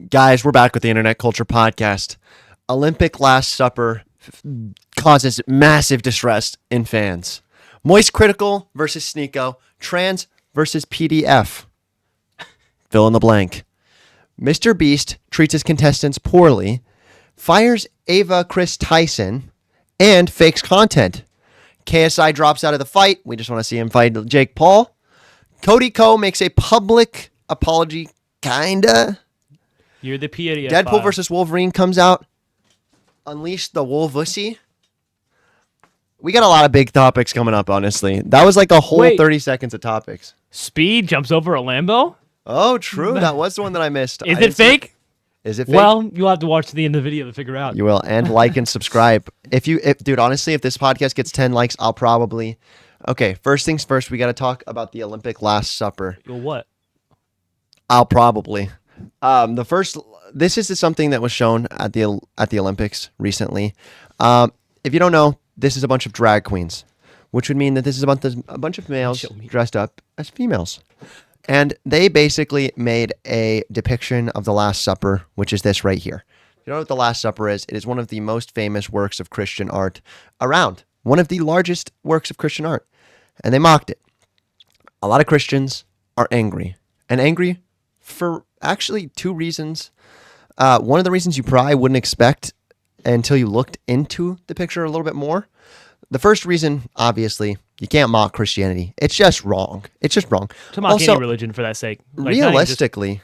Guys, we're back with the Internet Culture Podcast. Olympic Last Supper causes massive distress in fans. Moist Critical versus Sneako. Trans versus PDF. Fill in the blank. Mr. Beast treats his contestants poorly, fires Ava Kris Tyson, and fakes content. KSI drops out of the fight. We just want to see him fight Jake Paul. Cody Ko makes a public apology, kinda. You're the PDF. Deadpool versus Wolverine comes out. Unleash the Wolvussy. We got a lot of big topics coming up, honestly. That was like a whole 30 seconds of topics. Speed jumps over a Lambo? Oh, true. That was the one that I missed. Is it fake? Is it fake? Well, you'll have to watch to the end of the video to figure out. You will. And like and subscribe. Dude, honestly, if this podcast gets 10 likes, I'll probably... Okay, first things first, we got to talk about the Olympic Last Supper. Well, what? I'll probably... This is something that was shown at the Olympics recently. If you don't know, this is a bunch of drag queens, which would mean that this is a bunch of males dressed up as females. And they basically made a depiction of the Last Supper, which is this right here. If you know what the Last Supper is, it is one of the most famous works of Christian art around. One of the largest works of Christian art. And they mocked it. A lot of Christians are angry. And angry for actually two reasons. One of the reasons you probably wouldn't expect until you looked into the picture a little bit more. The first reason, obviously, you can't mock Christianity. It's just wrong. It's just wrong. To mock any religion for that sake. Like, realistically,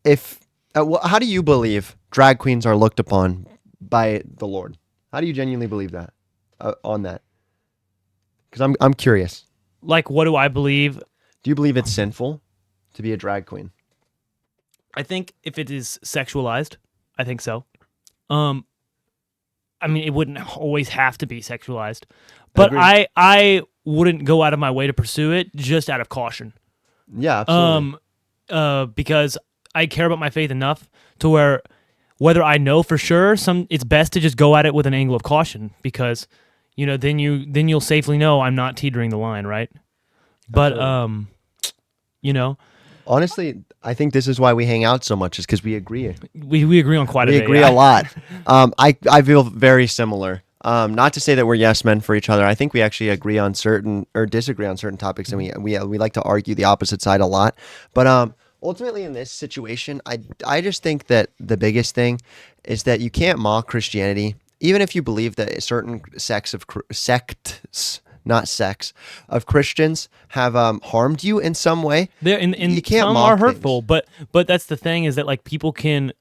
how do you believe drag queens are looked upon by the Lord? How do you genuinely believe that? On that? Because I'm curious. Like, what do I believe? Do you believe it's sinful to be a drag queen? I think if it is sexualized, I think so. I mean, it wouldn't always have to be sexualized, but I wouldn't go out of my way to pursue it just out of caution. Yeah, absolutely. Because I care about my faith enough to where whether I know for sure, it's best to just go at it with an angle of caution because, then you'll safely know I'm not teetering the line, right? Absolutely. But honestly, I think this is why we hang out so much, is because we agree. We agree on quite a bit. We agree a lot. I feel very similar. Not to say that we're yes men for each other. I think we actually agree on certain or disagree on certain topics, and we like to argue the opposite side a lot. But ultimately, in this situation, I just think that the biggest thing is that you can't mock Christianity, even if you believe that a certain sects of Christians have harmed you in some way. You can't some are hurtful, but that's the thing, is that like people can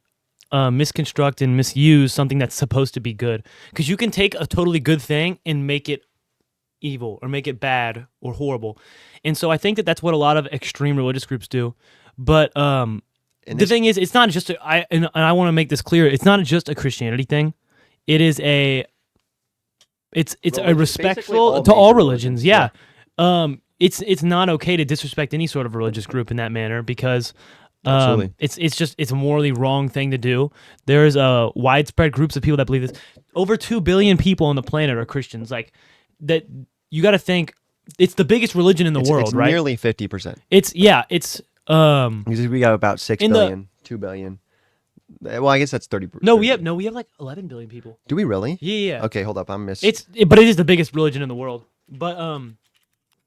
misconstruct and misuse something that's supposed to be good, because you can take a totally good thing and make it evil or make it bad or horrible. And so I think that that's what a lot of extreme religious groups do. But the thing is, it's not just I want to make this clear. It's not just a Christianity thing. It is It's a respectful to all religions, yeah. It's not okay to disrespect any sort of religious group in that manner, because it's a morally wrong thing to do. There's widespread groups of people that believe this. Over 2 billion people on the planet are Christians. Like that, you got to think it's the biggest religion in the world, right? It's nearly 50%. It's because we got about 6 billion, 2 billion. Well, I guess that's 30%. No, we have like 11 billion people. Do we really? Yeah. Okay, hold up, I'm missing. But it is the biggest religion in the world. But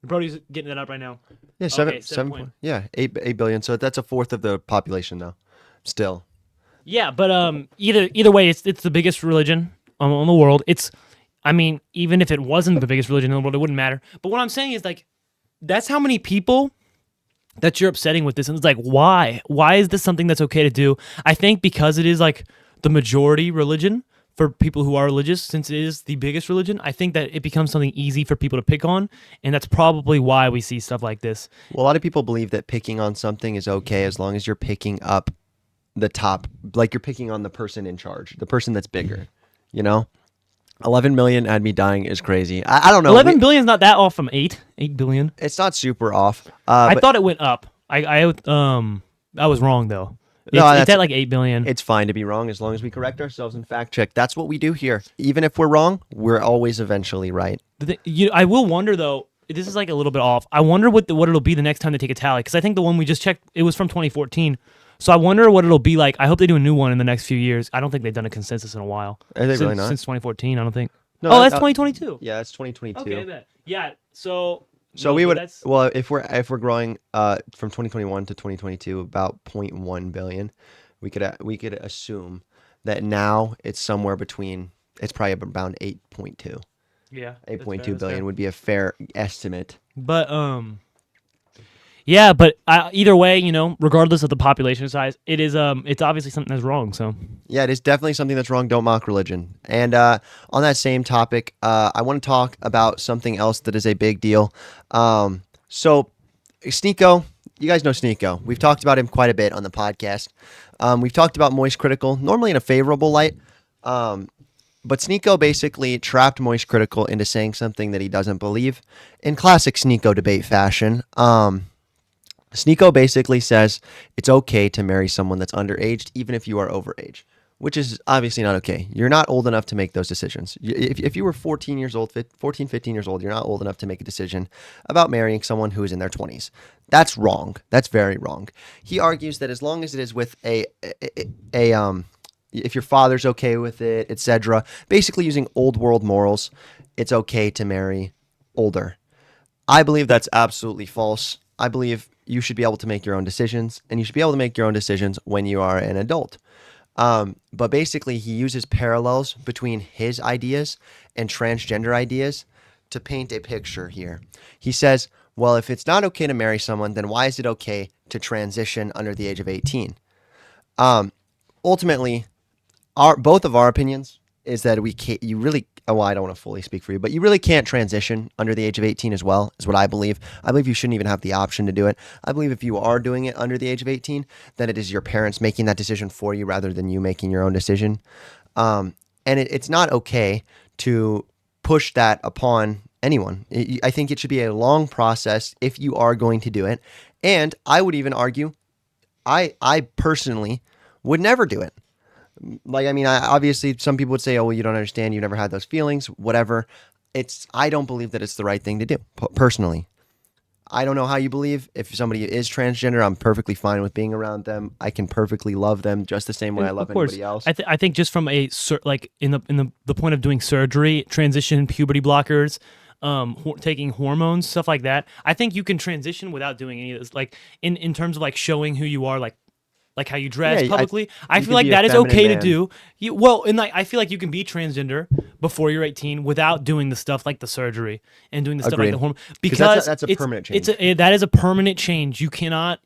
Brody's getting that up right now. Yeah, 7 yeah, 8 billion. So that's a fourth of the population though. Still. Yeah, but either way, it's the biggest religion on the world. Even if it wasn't the biggest religion in the world, it wouldn't matter. But what I'm saying is, like, that's how many people that you're upsetting with this, and it's like, why? Why is this something that's okay to do? I think because it is like the majority religion for people who are religious, since it is the biggest religion, I think that it becomes something easy for people to pick on, and that's probably why we see stuff like this. Well, a lot of people believe that picking on something is okay as long as you're picking up the top, like you're picking on the person in charge, the person that's bigger, 11 million had me dying is crazy. I don't know. 11 billion is not that off from 8 billion. It's not super off. I thought it went up. I was wrong though. It's at like 8 billion. It's fine to be wrong as long as we correct ourselves and fact check. That's what we do here. Even if we're wrong, we're always eventually right. I will wonder though. This is like a little bit off. I wonder what it'll be the next time they take a tally, because I think the one we just checked, it was from 2014. So I wonder what it'll be like. I hope they do a new one in the next few years. I don't think they've done a consensus in a while. Are they really not? Since 2014, I don't think. No, that's 2022. Yeah, it's 2022. Okay, I bet. Yeah. So we would if we're growing from 2021 to 2022 about 0.1 billion, we could assume that now it's somewhere between, it's probably around 8.2. Yeah. 8.2 billion would be a fair estimate. But yeah, but either way, regardless of the population size, it is it's obviously something that's wrong. So yeah, it is definitely something that's wrong. Don't mock religion. And on that same topic, I want to talk about something else that is a big deal. So Sneako, you guys know Sneako. We've talked about him quite a bit on the podcast. We've talked about Moist Critical, normally in a favorable light. But Sneako basically trapped Moist Critical into saying something that he doesn't believe in classic Sneako debate fashion. Sneako basically says it's okay to marry someone that's underage, even if you are overage, which is obviously not okay. You're not old enough to make those decisions. If you were 14 years old, 14, 15 years old, you're not old enough to make a decision about marrying someone who is in their 20s. That's wrong. That's very wrong. He argues that as long as it is with if your father's okay with it, etc., basically using old world morals, it's okay to marry older. I believe that's absolutely false. I believe you should be able to make your own decisions, and you should be able to make your own decisions when you are an adult. But basically, he uses parallels between his ideas and transgender ideas to paint a picture here. He says, well, if it's not okay to marry someone, then why is it okay to transition under the age of 18? Ultimately, both of our opinions is that I don't want to fully speak for you, but you really can't transition under the age of 18 as well, is what I believe. I believe you shouldn't even have the option to do it. I believe if you are doing it under the age of 18, then it is your parents making that decision for you rather than you making your own decision. And it's not okay to push that upon anyone. I think it should be a long process if you are going to do it. And I would even argue, I personally would never do it. Obviously some people would say, oh, well, you don't understand. You never had those feelings, whatever. I don't believe that it's the right thing to do personally. I don't know how you believe. If somebody is transgender, I'm perfectly fine with being around them. I can perfectly love them just the same way I love anybody else. I think just from in the point of doing surgery, transition, puberty blockers, taking hormones, stuff like that. I think you can transition without doing any of this. Like in terms of like showing who you are, like how you dress publicly. I feel like that is okay to do. I feel like you can be transgender before you're 18 without doing the stuff like the surgery and doing the stuff like the hormone. Because that's a permanent change. That is a permanent change. You cannot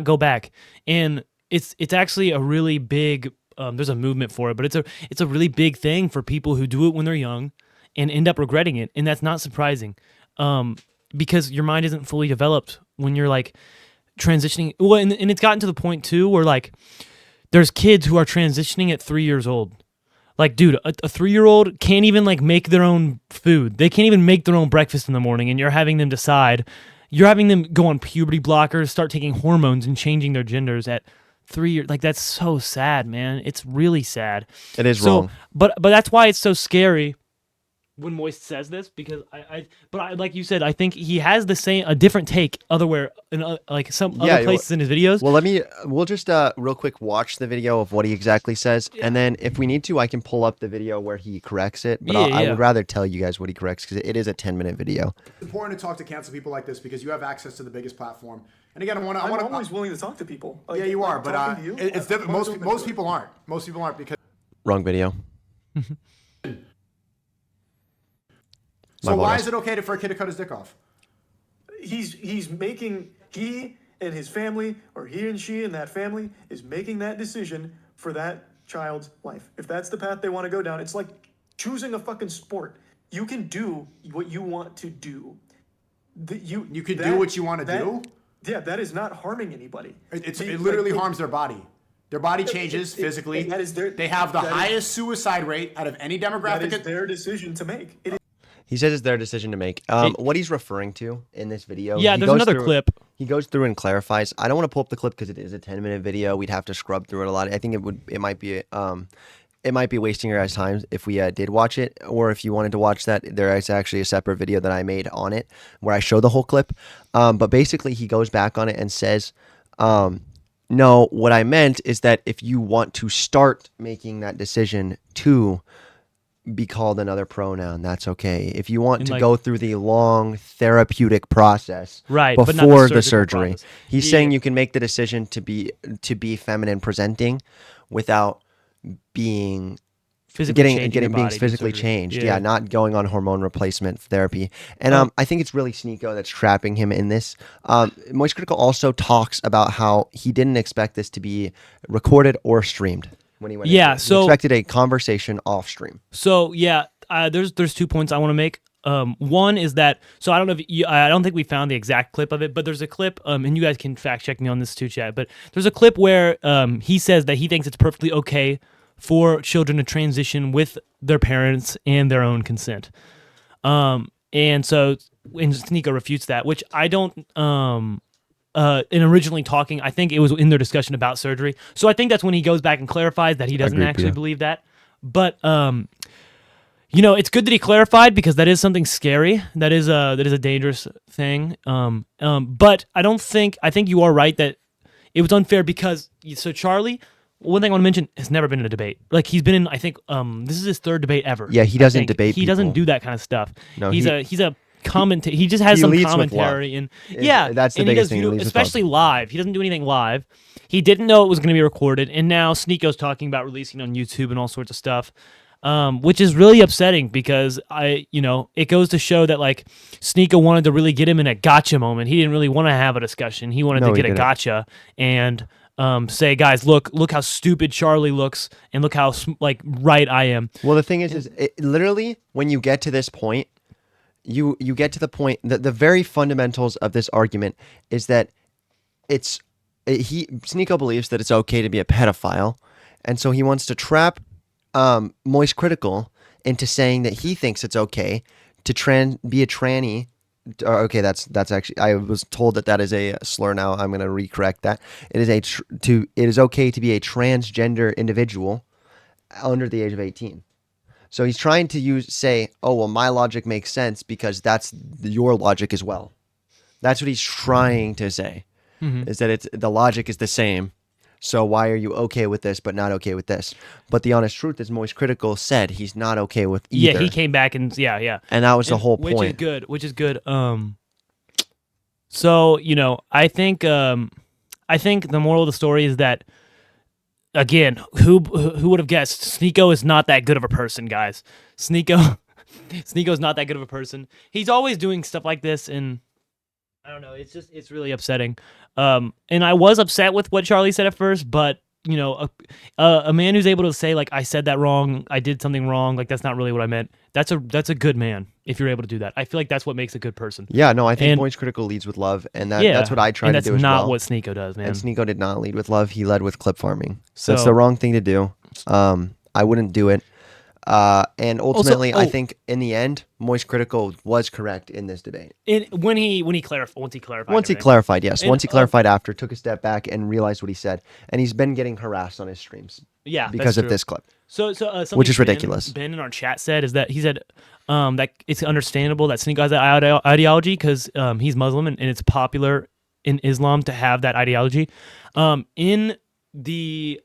go back. And it's actually a really big. There's a movement for it, but it's a really big thing for people who do it when they're young and end up regretting it. And that's not surprising, because your mind isn't fully developed when you're like transitioning. Well, and it's gotten to the point too where like there's kids who are transitioning at 3 years old. Like, dude, a 3-year-old can't even like make their own food. They can't even make their own breakfast in the morning, and you're having them decide. You're having them go on puberty blockers, start taking hormones and changing their genders at 3 years. Like, that's so sad, man. It's really sad. It is wrong. But that's why it's so scary when Moist says this, because I like you said, I think he has a different take other places in his videos. Well, we'll just real quick watch the video of what he exactly says, and then if we need to, I can pull up the video where he corrects it. But I would rather tell you guys what he corrects because it is a 10-minute video. It's important to talk to cancel people like this because you have access to the biggest platform. And again, I'm always willing to talk to people. Like, yeah, you are, but it's different. Most people aren't. Most people aren't because wrong video. So why is it okay for a kid to cut his dick off? He and his family, or he and she and that family, is making that decision for that child's life. If that's the path they want to go down, it's like choosing a fucking sport. You can do what you want to do. You can do what you want to do? Yeah, that is not harming anybody. It literally harms their body. Their body changes physically. They have the highest suicide rate out of any demographic. That is their decision to make. He says it's their decision to make. What he's referring to in this video. Yeah, there's another clip. He goes through and clarifies. I don't want to pull up the clip because it is a 10-minute video. We'd have to scrub through it a lot. I think it might be wasting your guys' time if we did watch it, or if you wanted to watch that, there is actually a separate video that I made on it where I show the whole clip. But basically, he goes back on it and says, No, what I meant is that if you want to start making that decision to be called another pronoun, that's okay. If you want to go through the long therapeutic process but not before the the surgery, process. he's saying you can make the decision to be feminine presenting without being physically being physically changed. Yeah, not going on hormone replacement therapy. And I think it's really Sneako that's trapping him in this. Moist Critical also talks about how he didn't expect this to be recorded or streamed when he went. Yeah, into it. He expected a conversation off stream. So yeah, there's 2 points I want to make. One is that, so I don't know if I don't think we found the exact clip of it, but there's a clip, and you guys can fact check me on this too, chat. But there's a clip where he says that he thinks it's perfectly okay for children to transition with their parents and their own consent. And so, and Sneako refutes that, which I don't. In originally talking, I think it was in their discussion about surgery. So I think that's when he goes back and clarifies that he doesn't actually believe that. But it's good that he clarified, because that is something scary. That is a dangerous thing. But I think you are right that it was unfair because Charlie, one thing I want to mention, has never been in a debate. Like, he's been in, I think, this is his 3rd debate ever. Yeah, he doesn't debate. He doesn't do that kind of stuff. No, he's a commentator. He just has some commentary, and that's the biggest thing. Especially live. He doesn't do anything live. He didn't know it was going to be recorded, and now Sneako's talking about releasing on YouTube and all sorts of stuff, which is really upsetting because it goes to show that like Sneako wanted to really get him in a gotcha moment. He didn't really want to have a discussion. He wanted to get a gotcha and say, guys, look how stupid Charlie looks, and look how right I am. Well, the thing is literally when you get to this point. You get to the point that the very fundamentals of this argument is that Sneako believes that it's okay to be a pedophile, and so he wants to trap Moist Critical into saying that he thinks it's okay to be a tranny. Okay, that's actually, I was told that is a slur. Now I'm going to recorrect that. It is okay to be a transgender individual under the age of 18. So he's trying to say, oh, well, my logic makes sense because that's your logic as well. That's what he's trying to say, is that the logic is the same. So why are you okay with this but not okay with this? But the honest truth is Moist Critical said he's not okay with either. Yeah, he came back and yeah. And that was the whole point. Which is good. So, I think the moral of the story is that, again, who would have guessed? Sneako is not that good of a person, guys. Sneako's not that good of a person. He's always doing stuff like this, and I don't know. It's really upsetting. And I was upset with what Charlie said at first, but a man who's able to say like, I said that wrong, I did something wrong, like that's not really what I meant. That's a good man if you're able to do that. I feel like that's what makes a good person. Yeah, no, I think Moist Critical leads with love, and that's what I try to do as well. And that's not what Sneako does, man. And Sneako did not lead with love. He led with clip farming. So that's the wrong thing to do. I wouldn't do it. And ultimately, I think in the end, Moist Critical was correct in this debate. Once he clarified, yes. Once he clarified after, took a step back and realized what he said, and he's been getting harassed on his streams. Yeah, because of this clip. So which is ridiculous. Ben in our chat said he said that it's understandable that Sneako has that ideology because he's Muslim and it's popular in Islam to have that ideology. In the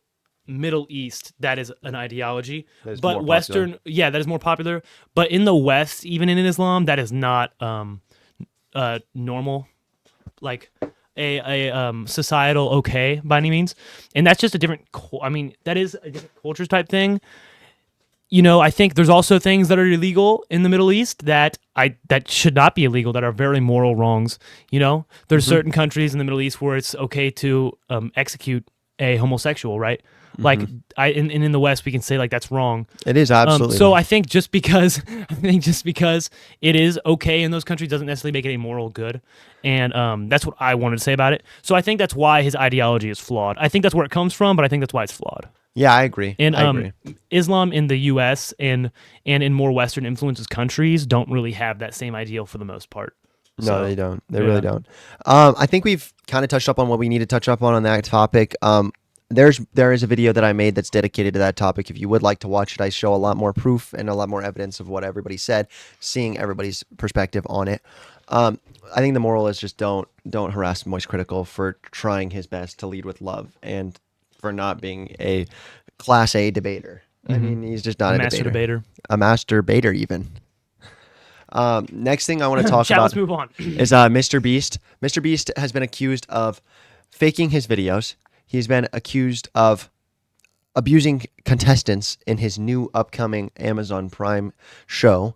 Middle East, that is an ideology, but Western, that is more popular. But in the West, even in Islam, that is not normal, like a societal okay by any means. And that's just a different. That is a different cultures type thing. I think there's also things that are illegal in the Middle East that should not be illegal, that are very moral wrongs. There's certain countries in the Middle East where it's okay to execute a homosexual, right? Like in the West, we can say like that's wrong. It is absolutely. So I think just because it is okay in those countries doesn't necessarily make it a moral good, and that's what I wanted to say about it. So I think that's why his ideology is flawed. I think that's where it comes from, but I think that's why it's flawed. Yeah, I agree. And I agree. Islam in the U.S. and in more Western influences countries don't really have that same ideal for the most part. No, they don't. They really don't. I think we've kind of touched up on what we need to touch up on that topic. There is a video that I made that's dedicated to that topic. If you would like to watch it, I show a lot more proof and a lot more evidence of what everybody said, seeing everybody's perspective on it. I think the moral is just don't harass Moist Critical for trying his best to lead with love and for not being a class A debater. I mean, he's just not a master debater. A master debater even. Next thing I want to talk about Let's move on. is Mr. Beast. Mr. Beast has been accused of faking his videos. He's been accused of abusing contestants in his new upcoming Amazon Prime show.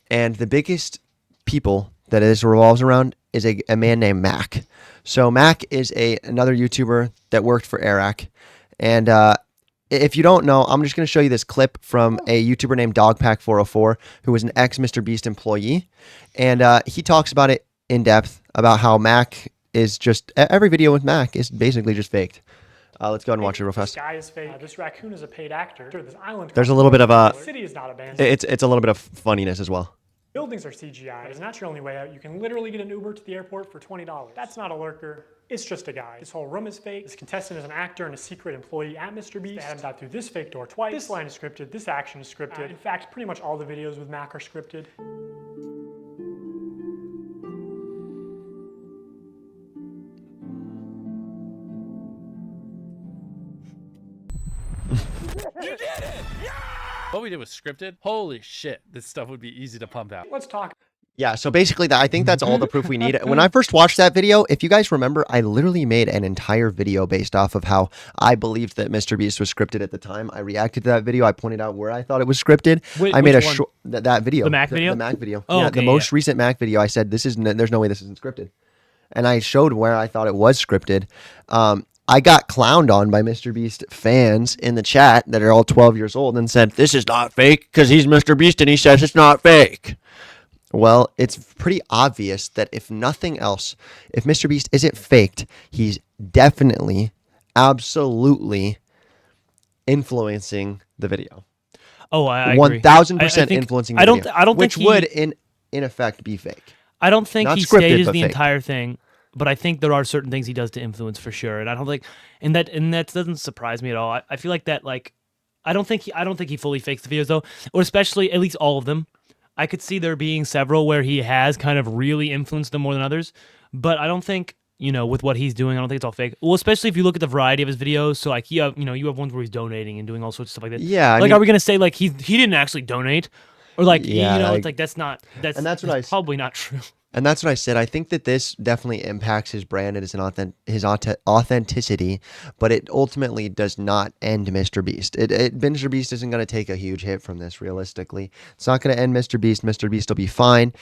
And the biggest people that this revolves around is a man named Mac. So Mac is another YouTuber that worked for Eric. And if you don't know, I'm just going to show you this clip from a YouTuber named Dogpack404, who was an ex-Mr. Beast employee. And he talks about it in depth, about how Mac is just... Every video with Mac is basically just faked. Let's go ahead and watch it real fast. This guy is fake. This raccoon is a paid actor. This island. There's a little bit of the city is not abandoned. It's a little bit of funniness as well. Buildings are CGI. It's not your only way out. You can literally get an Uber to the airport for $20. That's not a lurker. It's just a guy. This whole room is fake. This contestant is an actor and a secret employee at Mr. Beast. They had him got through this fake door twice. This line is scripted. This action is scripted. In fact, pretty much all the videos with Mac are scripted. You did it! Yeah! What we did was scripted. Holy shit, this stuff would be easy to pump out. Let's talk. Yeah, so basically, I think that's all the proof we need. When I first watched that video, if you guys remember, I literally made an entire video based off of how I believed that Mr. Beast was scripted at the time. I reacted to that video. I pointed out where I thought it was scripted. Wait, I made a which one? short that video. The Mac video? The Mac video. Oh, yeah, okay, the most recent Mac video. I said there's no way this isn't scripted, and I showed where I thought it was scripted. I got clowned on by Mr. Beast fans in the chat that are all 12 years old and said, this is not fake because he's Mr. Beast and he says it's not fake. Well, it's pretty obvious that if nothing else, if Mr. Beast isn't faked, he's definitely, absolutely influencing the video. Oh, I agree. 1,000% influencing the video. I don't think which would, in effect, be fake. I don't think Not he scripted, stages but the fake. entire thing. But I think there are certain things he does to influence for sure, and I don't think, and that doesn't surprise me at all. I feel like that, like, I don't think he fully fakes the videos though, or especially at least all of them. I could see there being several where he has kind of really influenced them more than others, but I don't think, with what he's doing, I don't think it's all fake. Well, especially if you look at the variety of his videos. So like, you have ones where he's donating and doing all sorts of stuff like that. Yeah, like, are we gonna say like he didn't actually donate, or like Yeah, it's like that's probably not true. And that's what I said. I think that this definitely impacts his brand and his authenticity, but it ultimately does not end Mr. Beast. Mr. Beast isn't going to take a huge hit from this, realistically. It's not going to end Mr. Beast. Mr. Beast will be fine.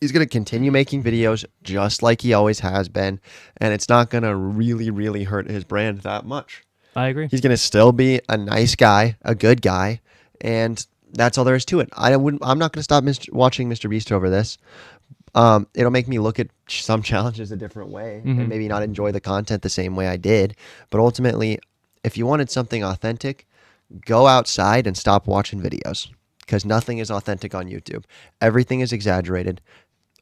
He's going to continue making videos just like he always has been, and it's not going to really, really hurt his brand that much. I agree. He's going to still be a nice guy, a good guy, and that's all there is to it. I'm not going to stop watching Mr. Beast over this. It'll make me look at some challenges a different way and maybe not enjoy the content the same way I did. But ultimately, if you wanted something authentic, go outside and stop watching videos, because nothing is authentic on YouTube. Everything is exaggerated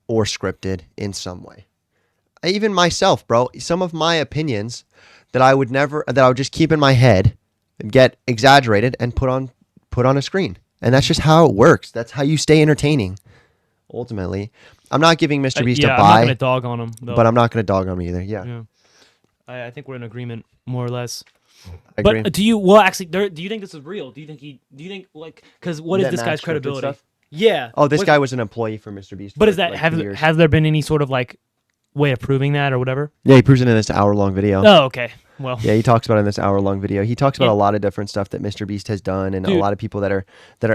or scripted in some way. Even myself, bro, some of my opinions that I would just keep in my head and get exaggerated and put on a screen. And that's just how it works. That's how you stay entertaining. Ultimately, I'm not giving Mr. Beast a buy. I'm not going to dog on him, though. But I'm not going to dog on him either. Yeah. I think we're in agreement, more or less. I agree. But do you think this is real? Do you think like, because what is That this guy's Max scripted credibility? stuff? Yeah. Oh, this guy was an employee for Mr. Beast. But for is that, like has years. there been any sort of like way of proving that or whatever? Yeah, he proves it in this hour-long video. Oh, okay. Well, yeah, he talks about it in this hour-long video. He talks about a lot of different stuff that Mr. Beast has done, and a lot of people that are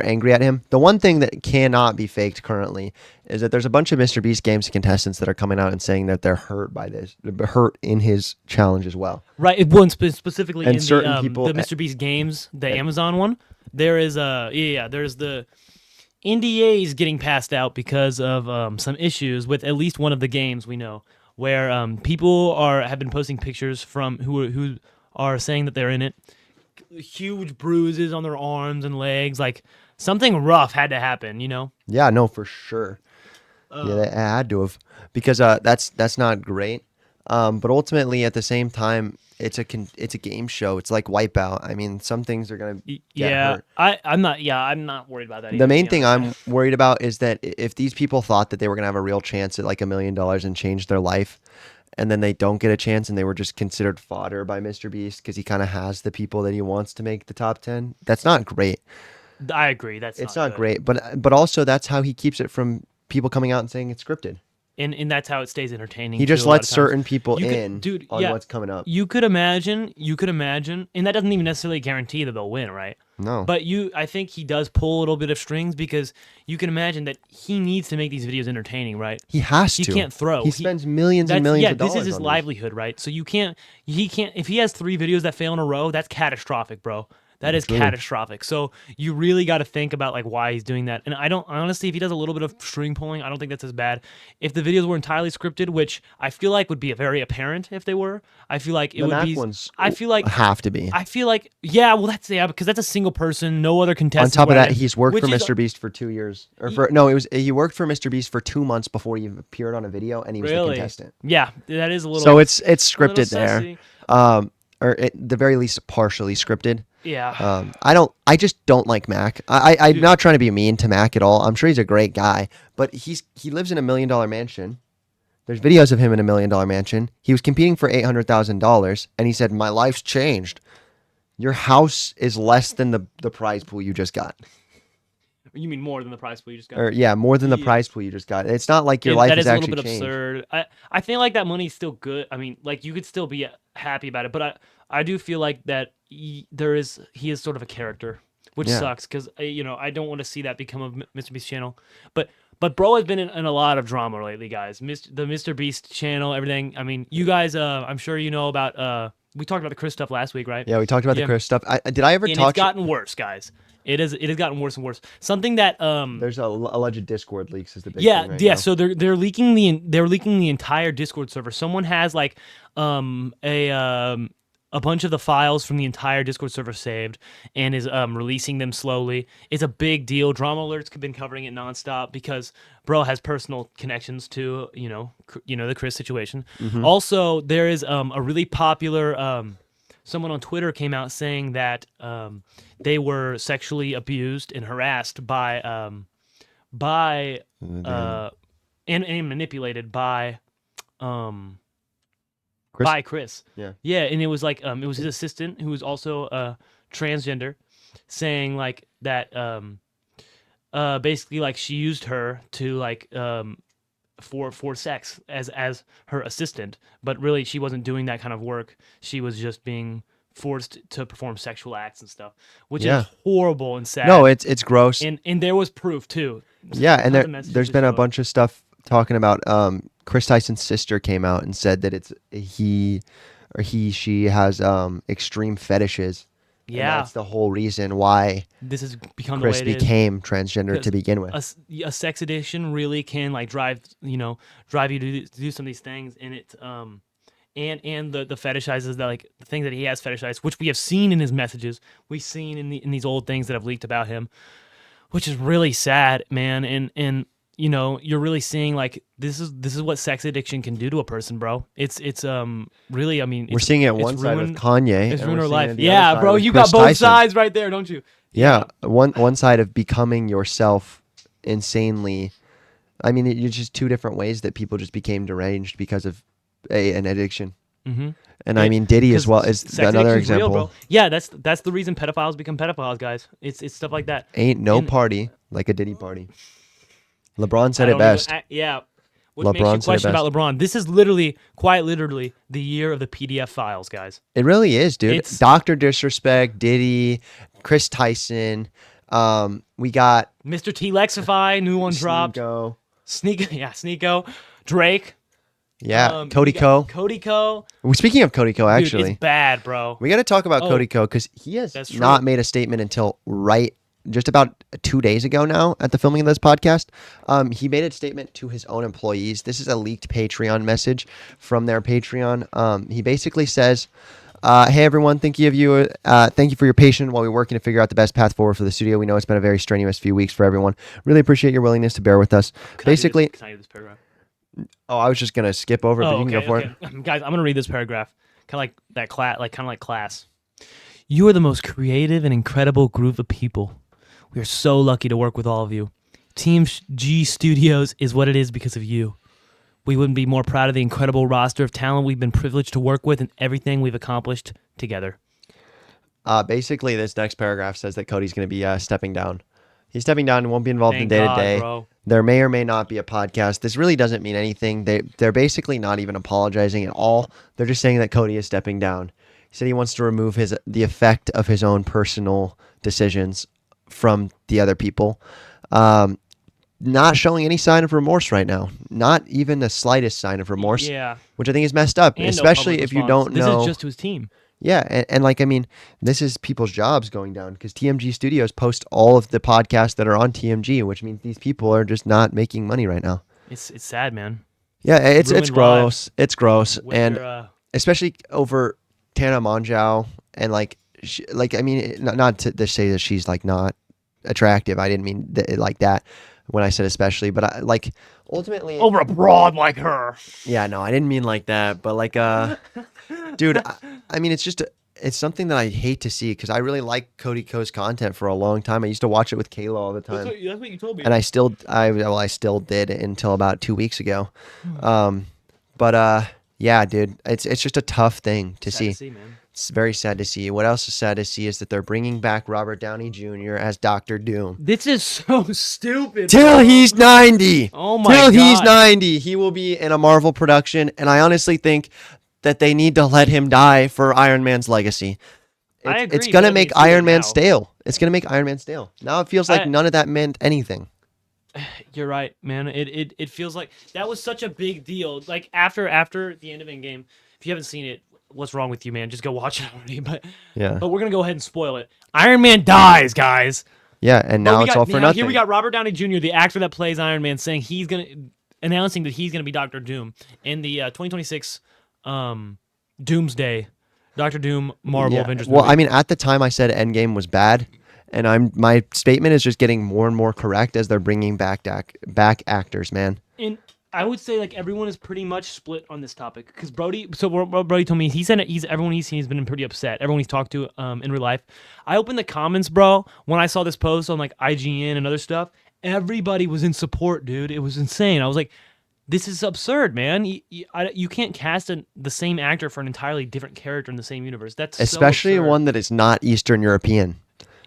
angry at him. The one thing that cannot be faked currently is that there's a bunch of Mr. Beast games contestants that are coming out and saying that they're hurt by this, they're hurt in his challenge as well. right. It wasn't specifically And in certain the people- Mr. Beast games, the Amazon one. There is there's the NDAs getting passed out because of some issues with at least one of the games we know, where people have been posting pictures from who are saying that they're in it, huge bruises on their arms and legs, like something rough had to happen, Yeah, no, for sure. Yeah, they had to have, because that's not great. But ultimately, at the same time, it's a game show. It's like Wipeout. I mean, some things are gonna get hurt. I'm not worried about that. The main thing I'm worried about is that if these people thought that they were gonna have a real chance at like $1 million and change their life, and then they don't get a chance and they were just considered fodder by Mr. Beast because he kind of has the people that he wants to make the top 10. That's not great. I agree. It's not great, but also that's how he keeps it from people coming out and saying it's scripted. And that's how it stays entertaining. He just lets certain people on yeah, what's coming up. You could imagine, and that doesn't even necessarily guarantee that they'll win, right? No. But I think he does pull a little bit of strings because you can imagine that he needs to make these videos entertaining, right? He has to. He can't throw. He spends millions and millions of dollars. This is his livelihood, right? So he can't, if he has 3 videos that fail in a row, that's catastrophic, bro. That is catastrophic. So you really got to think about like why he's doing that. And honestly, if he does a little bit of string pulling, I don't think that's as bad. If the videos were entirely scripted, which I feel like would be very apparent if they were, I feel like it would be. I feel like have to be. I feel like because that's a single person, no other contestant. On top of that, he's worked for Mr. Beast for 2 years, he worked for Mr. Beast for 2 months before he appeared on a video, and he was the contestant. Yeah, that is a little. So it's scripted there, or at the very least partially scripted. Yeah. I just don't like Mac. I'm not trying to be mean to Mac at all. I'm sure he's a great guy, but he lives in $1 million mansion. There's videos of him in $1 million mansion. He was competing for $800,000, and he said, "My life's changed." Your house is less than the prize pool you just got. You mean more than the prize pool you just got? Or more than the prize pool you just got. It's not like your life is actually changed. That is a little bit absurd. I feel like that money's still good. I mean, like you could still be happy about it, but I do feel like that he is sort of a character, which sucks because I don't want to see that become a Mr. Beast channel. But bro has been in a lot of drama lately, guys. The Mr. Beast channel, everything. I mean, you guys, I'm sure you know about. We talked about the Kris stuff last week, right? Yeah, we talked about the Kris stuff. Did I ever talk? It's gotten worse, guys. It has gotten worse and worse. Something that there's alleged Discord leaks is the big thing right now. So they're leaking the entire Discord server. Someone has like a bunch of the files from the entire Discord server saved and is releasing them slowly. It's a big deal. Drama Alerts have been covering it nonstop because bro has personal connections to the Kris situation. Mm-hmm. Also, there is a really popular someone on Twitter came out saying that they were sexually abused and harassed by and manipulated by Kris. Yeah, and it was like it was his assistant who was also transgender, saying like that basically like she used her to like for sex as her assistant, but really she wasn't doing that kind of work. She was just being forced to perform sexual acts and stuff, which is horrible and sad. No, it's gross. And there was proof too. Yeah, and there's been a bunch of stuff talking about Kris Tyson's sister came out and said that it's she has extreme fetishes. Yeah, and that's the whole reason why this has become Kris the way it became transgender to begin with. A sex addiction really can like drive you to do some of these things, and it's and the fetishizes that like the things that he has fetishized, which we have seen in his messages, we've seen in these old things that have leaked about him, which is really sad, man. And you're really seeing like this is what sex addiction can do to a person, bro. It's really, I mean, we're seeing it one side with Kanye. It's ruined her life. Yeah, bro, you got both sides right there, don't you? Yeah, one side of becoming yourself insanely. I mean, it's just two different ways that people just became deranged because of an addiction. Mm-hmm. And I mean, Diddy as well is another example. Real, bro. Yeah, that's the reason pedophiles become pedophiles, guys. It's stuff like that. Ain't no party like a Diddy party. LeBron said it best. Which makes you question about LeBron. This is quite literally, the year of the PDF files, guys. It really is, dude. It's Dr. Disrespect, Diddy, Kris Tyson. We got Mr. T Lexify, new one dropped. Sneako, Drake. Yeah, Cody Ko. Cody Ko. Speaking of Cody Ko, actually, dude, it's bad, bro. We got to talk about Cody Ko because he has not made a statement until just about 2 days ago now at the filming of this podcast. He made a statement to his own employees. This is a leaked Patreon message from their Patreon. He basically says, hey everyone, thank you for your patience while we're working to figure out the best path forward for the studio. We know it's been a very strenuous few weeks for everyone. Really appreciate your willingness to bear with us. Can I do this paragraph? Oh, I was just going to skip over it, but you can go for it. Guys, I'm going to read this paragraph like that class, like kind of like Class. You are the most creative and incredible group of people. We are so lucky to work with all of you. Team G Studios is what it is because of you. We wouldn't be more proud of the incredible roster of talent we've been privileged to work with and everything we've accomplished together. Basically, this next paragraph says that Cody's going to be stepping down. He's stepping down and won't be involved in day-to-day. Bro. There may or may not be a podcast. This really doesn't mean anything. They're basically not even apologizing at all. They're just saying that Cody is stepping down. He said he wants to remove the effect of his own personal decisions from the other people. Not showing any sign of remorse right now. Not even the slightest sign of remorse. Yeah. Which I think is messed up, And especially no if you response. don't know. This is just to his team. Yeah, and like, I mean, this is people's jobs going down because TMG Studios post all of the podcasts that are on TMG, which means these people are just not making money right now. It's sad, man. Yeah, it's Ruined gross. lives. It's gross, With and your, especially over Tana Mongeau and like I mean, not to say that she's like not attractive. I didn't mean like that when I said especially, but I like ultimately over a broad like her. Yeah, no, I didn't mean like that, but like dude, I mean, it's something that I hate to see because I really like Cody Ko's content for a long time. I used to watch it with Kayla all the time. That's what you told me. And I still did until about 2 weeks ago. But yeah, dude, it's just a tough thing to see. Man. It's very sad to see. What else is sad to see is that they're bringing back Robert Downey Jr. as Doctor Doom. This is so stupid. Till bro. he's 90. Oh my Till God. he's 90, he will be in a Marvel production, and I honestly think that they need to let him die for Iron Man's legacy. I agree, It's gonna but make it's too late Iron Man now. stale. It's gonna make Iron Man stale. Now it feels like none of that meant anything. You're right, man. It feels like that was such a big deal. Like after the end of Endgame, if you haven't seen it, what's wrong with you, man? Just go watch it already. But we're gonna go ahead and spoil it. Iron Man dies, guys. Yeah, and now it's all for nothing. Here we got Robert Downey Jr., the actor that plays Iron Man, saying announcing that he's gonna be Doctor Doom in the 2026 Doomsday, Doctor Doom Marvel Avengers movie. Well, I mean, at the time I said Endgame was bad, and my statement is just getting more and more correct as they're bringing back actors, man. And I would say like everyone is pretty much split on this topic because Brody. So what Brody told me, he said everyone he's seen has been pretty upset. Everyone he's talked to in real life. I opened the comments, bro, when I saw this post on like IGN and other stuff. Everybody was in support, dude. It was insane. I was like, this is absurd, man. You can't cast the same actor for an entirely different character in the same universe. That's especially so absurd. one that is not Eastern European.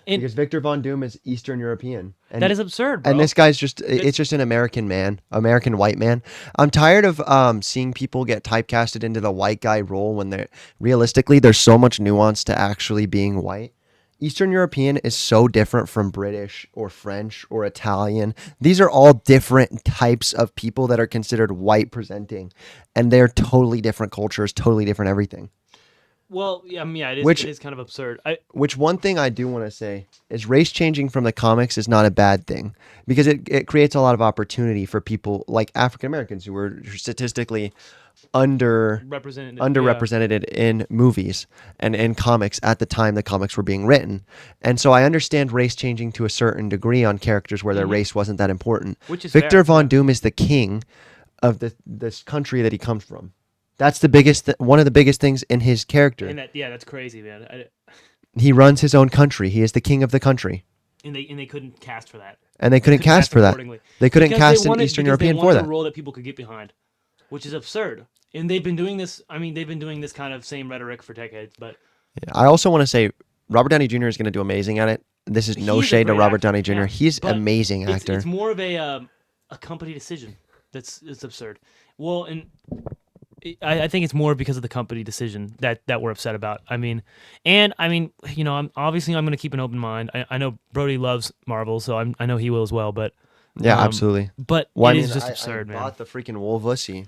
And because Victor Von Doom is Eastern European. And, that is absurd, bro. And this guy's it's just an American man, American white man. I'm tired of seeing people get typecasted into the white guy role when realistically, there's so much nuance to actually being white. Eastern European is so different from British or French or Italian. These are all different types of people that are considered white presenting. And they're totally different cultures, totally different everything. Well, yeah, it is kind of absurd. Which one thing I do want to say is race changing from the comics is not a bad thing because it creates a lot of opportunity for people like African Americans who were statistically underrepresented in movies and in comics at the time the comics were being written. And so I understand race changing to a certain degree on characters where their race wasn't that important. Which is Victor fair, Von Doom is the king of this country that he comes from. That's the biggest, one of the biggest things in his character. And that's crazy, man. He runs his own country. He is the king of the country. And they couldn't cast for that. And they couldn't cast for that. They couldn't cast an Eastern European for that. A role that people could get behind, which is absurd. And they've been doing this. I mean, they've been doing this kind of same rhetoric for decades. But I also want to say Robert Downey Jr. is going to do amazing at it. This is no shade to Robert Downey Jr. Yeah, He's an amazing actor. It's more of a company decision. It's absurd. Well, and I think it's more because of the company decision that we're upset about. I mean, you know, I'm going to keep an open mind. I know Brody loves Marvel, so I know he will as well. But yeah, absolutely. But it is just absurd, man. I bought the freaking Wolvussy,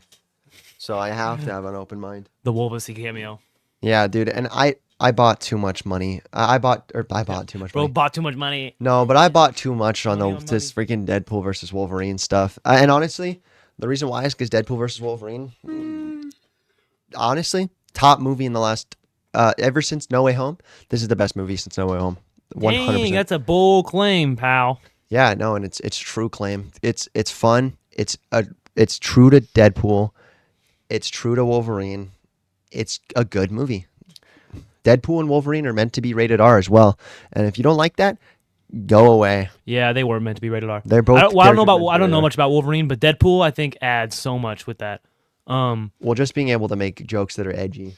so I have to have an open mind. The Wolvussy cameo. Yeah, dude, and I bought too much money. I bought too much Bro money. bought too much money. No, but I bought too much on Money. this freaking Deadpool versus Wolverine stuff. And honestly, the reason why is because Deadpool versus Wolverine, honestly, top movie in the last, ever since No Way Home. This is the best movie since No Way Home. 100%. Dang, that's a bold claim, pal. Yeah, no, and it's true claim. It's fun. It's true to Deadpool. It's true to Wolverine. it's a good movie. Deadpool and Wolverine are meant to be rated R as well. And if you don't like that, go away. Yeah, they were meant to be rated R. They're both. I don't know much much about Wolverine, but Deadpool I think adds so much with that. Well, just being able to make jokes that are edgy.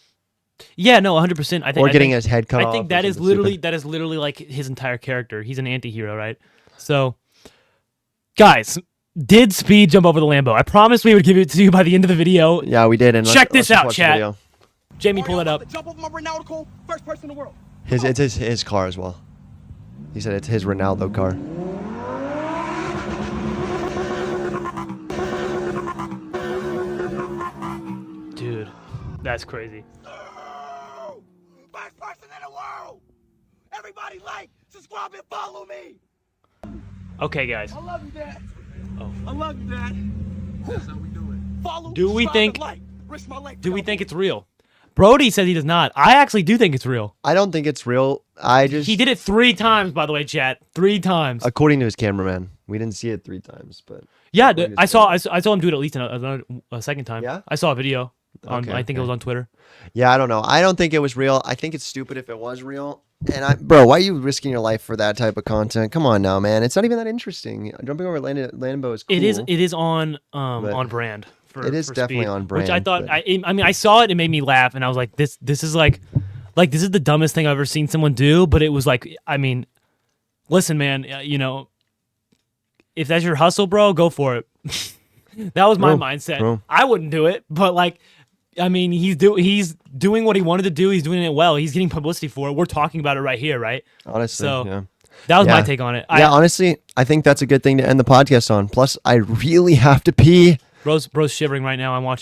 Yeah, no, 100%. I think Or getting his head cut off. I think that is literally like his entire character. He's an anti-hero, right? So, guys, did Speed jump over the Lambo? I promised we would give it to you by the end of the video. Yeah, we did. And check this out, watch the chat. video. Jamie, pull that up. Jump over my Ronaldo, first person in the world. It's his car as well. He said it's his Ronaldo car. Dude, that's crazy. First person in the world. Everybody like, subscribe, and follow me. Okay, guys. I love you, Dad. Oh. I love you, Dad. That's how we do it. Follow, Do we subscribe, think- and like. Risk my life. Do we think it's real? Brody says he does not. I actually do think it's real. I don't think it's real. He did it 3 times, by the way, chat. 3 times. According to his cameraman. We didn't see it 3 times, but Yeah, I saw him do it at least a second time. Yeah? I saw a video. Okay, I think it was on Twitter. yeah, I don't know. I don't think it was real. I think it's stupid if it was real. And bro, why are you risking your life for that type of content? Come on now, man. It's not even that interesting. Jumping over Lambo is cool. It is on brand. It is definitely Speed, on brand. Which I thought. but- I mean, I saw it. It made me laugh, and I was like, this is like this is the dumbest thing I've ever seen someone do. But it was like, I mean, listen, man. If that's your hustle, bro, go for it. That was my mindset. True. I wouldn't do it, but like, I mean, he's doing what he wanted to do. He's doing it well. He's getting publicity for it. We're talking about it right here, right? Honestly, So yeah. that was my Yeah. take on it. Honestly, I think that's a good thing to end the podcast on. Plus, I really have to pee. Bro's shivering right now. I'm watching.